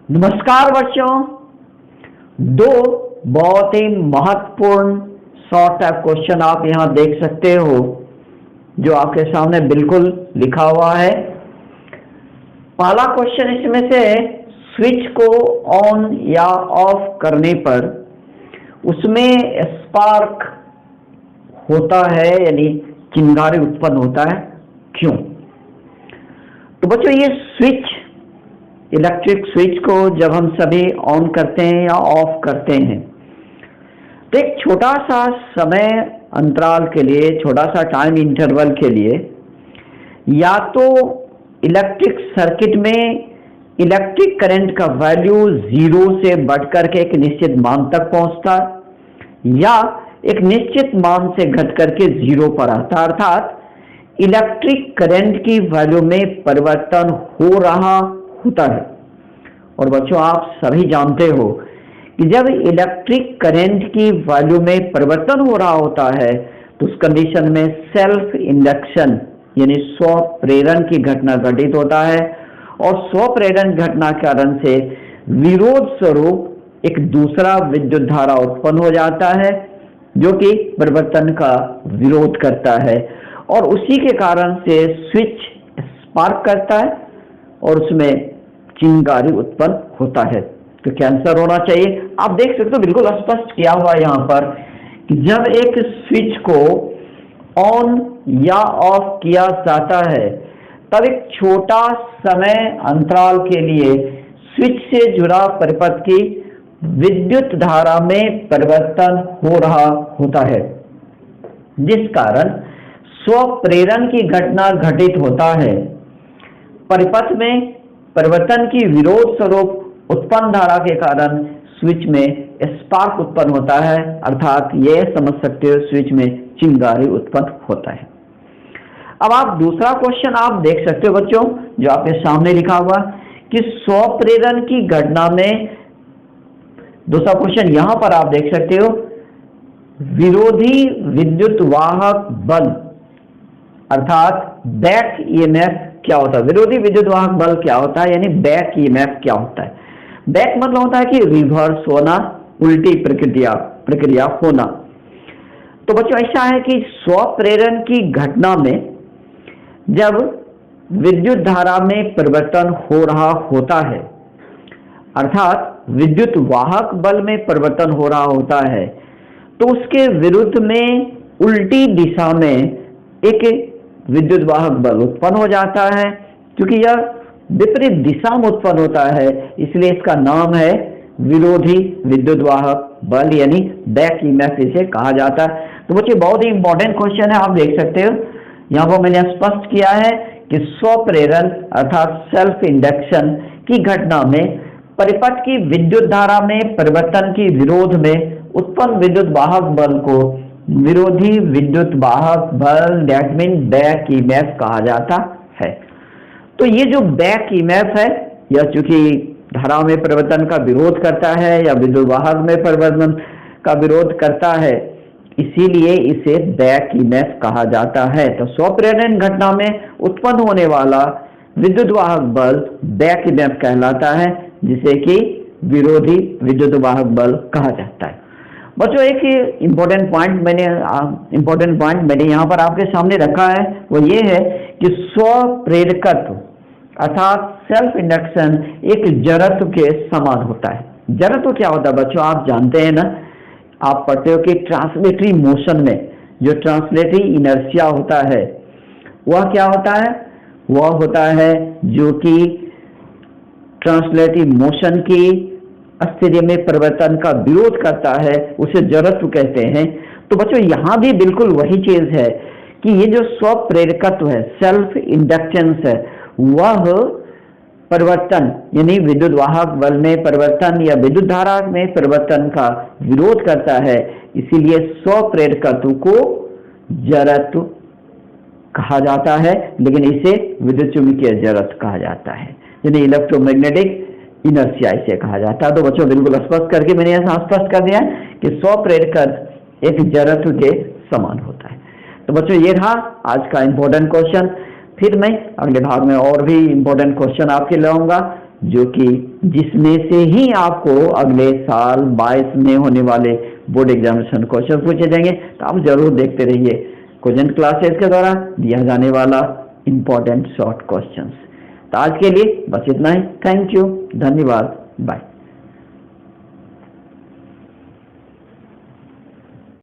नमस्कार बच्चों। दो बहुत ही महत्वपूर्ण शॉर्ट टाइप क्वेश्चन आप यहाँ देख सकते हो जो आपके सामने बिल्कुल लिखा हुआ है। पहला क्वेश्चन इसमें से स्विच को ऑन या ऑफ करने पर उसमें स्पार्क होता है यानी चिंगारी उत्पन्न होता है, क्यों? तो बच्चों ये स्विच, इलेक्ट्रिक स्विच को जब हम सभी ऑन करते हैं या ऑफ करते हैं तो एक छोटा सा समय अंतराल के लिए, छोटा सा टाइम इंटरवल के लिए या तो इलेक्ट्रिक सर्किट में इलेक्ट्रिक करंट का वैल्यू जीरो से बढ़कर के एक निश्चित मान तक पहुंचता या एक निश्चित मान से घट करके जीरो पर आता, अर्थात इलेक्ट्रिक करंट की वैल्यू में परिवर्तन हो रहा होता है। और बच्चों आप सभी जानते हो कि जब इलेक्ट्रिक करंट की वैल्यू में परिवर्तन हो रहा होता है तो उस कंडीशन में सेल्फ इंडक्शन यानी स्व प्रेरण की घटना घटित होता है और स्व प्रेरण घटना के कारण से विरोध स्वरूप एक दूसरा विद्युत धारा उत्पन्न हो जाता है जो कि परिवर्तन का विरोध करता है और उसी के कारण से स्विच स्पार्क करता है और उसमें चिंगारी उत्पन्न होता है। तो क्या आंसर होना चाहिए? आप देख सकते हो बिल्कुल स्पष्ट किया हुआ यहाँ पर कि जब एक स्विच को ऑन या ऑफ किया जाता है तब एक छोटा समय अंतराल के लिए स्विच से जुड़ा परिपथ की विद्युत धारा में परिवर्तन हो रहा होता है, जिस कारण स्व प्रेरण की घटना घटित होता है। परिपथ में परिवर्तन की विरोध स्वरूप उत्पन्न धारा के कारण स्विच में स्पार्क उत्पन्न होता है, अर्थात यह समझ सकते हो स्विच में चिंगारी उत्पन्न होता है। अब आप दूसरा क्वेश्चन आप देख सकते हो बच्चों जो आपके सामने लिखा हुआ कि स्व प्रेरण की घटना में, दूसरा क्वेश्चन यहां पर आप देख सकते हो, विरोधी विद्युत वाहक बल अर्थात बैक ईएमएफ क्या होता है? विरोधी विद्युत वाहक बल क्या होता है यानी बैक ईएमएफ क्या होता है? बैक मतलब होता है कि रिवर्स होना, उल्टी प्रक्रिया होना। तो बच्चों ऐसा है कि स्व प्रेरण की घटना में जब विद्युत धारा में परिवर्तन हो रहा होता है अर्थात विद्युत वाहक बल में परिवर्तन हो रहा होता है तो उसके विरुद्ध में उल्टी दिशा में एक विद्युत वाहक बल उत्पन्न हो जाता है। क्योंकि यह विपरीत दिशा में उत्पन्न होता है इसलिए इसका नाम है विरोधी विद्युत वाहक बल यानी बैक ईएमएफ इसे कहा जाता है। तो बच्चे बहुत ही इंपॉर्टेंट क्वेश्चन है, आप देख सकते हो यहाँ पर मैंने स्पष्ट किया है कि स्व प्रेरण अर्थात सेल्फ इंडक्शन की घटना में परिपथ की विद्युत धारा में परिवर्तन की विरोध में उत्पन्न विद्युत वाहक बल को विरोधी विद्युत वाहक बल दैट मीन बैक ईएमएफ कहा जाता है। तो ये जो बैक ईएमएफ है यह चूंकि धारा में परिवर्तन का विरोध करता है या विद्युत वाहक में परिवर्तन का विरोध करता है इसीलिए इसे बैक ईएमएफ कहा जाता है। तो स्व प्रेरण घटना में उत्पन्न होने वाला विद्युत वाहक बल बैक ईएमएफ कहलाता है जिसे कि विरोधी विद्युत वाहक बल कहा जाता है। बच्चों एक इम्पोर्टेंट पॉइंट मैंने यहाँ पर आपके सामने रखा है वो ये है कि स्व प्रेरकत्व अर्थात सेल्फ इंडक्शन एक जड़त्व के समान होता है। जड़त्व क्या होता है बच्चों? आप जानते हैं ना, आप पढ़ते हो कि ट्रांसलेटरी मोशन में जो ट्रांसलेटरी इनर्शिया होता है वह क्या होता है? वह होता है जो कि ट्रांसलेटरी मोशन की स्थिति में परिवर्तन का विरोध करता है, उसे जड़त्व कहते हैं। तो बच्चों यहाँ भी बिल्कुल वही चीज है कि ये जो स्व प्रेरकत्व है, सेल्फ इंडक्टेंस है, वह परिवर्तन यानी विद्युत वाहक बल में परिवर्तन या विद्युत धारा में परिवर्तन का विरोध करता है। इसीलिए स्व प्रेरकत्व को जड़त्व कहा जाता है, लेकिन इसे विद्युत चुंबकीय जड़त्व कहा जाता है यानी इलेक्ट्रोमैग्नेटिक इनर्शिया इसे कहा जाता है। तो बच्चों बिल्कुल स्पष्ट करके मैंने यहाँ स्पष्ट कर दिया कि स्व प्रेरकत्व एक जड़त्व के समान होता है। तो बच्चों ये था आज का इंपॉर्टेंट क्वेश्चन। फिर मैं अगले भाग में और भी इंपॉर्टेंट क्वेश्चन आपके लाऊंगा। जो कि जिसमें से ही आपको अगले साल 22 में होने वाले बोर्ड एग्जामिनेशन क्वेश्चन पूछे जाएंगे। तो आप जरूर देखते रहिए क्वेश्चन क्लासेस के द्वारा दिया जाने वाला इंपॉर्टेंट शॉर्ट क्वेश्चंस। तो आज के लिए बस इतना ही। थैंक यू, धन्यवाद, बाय।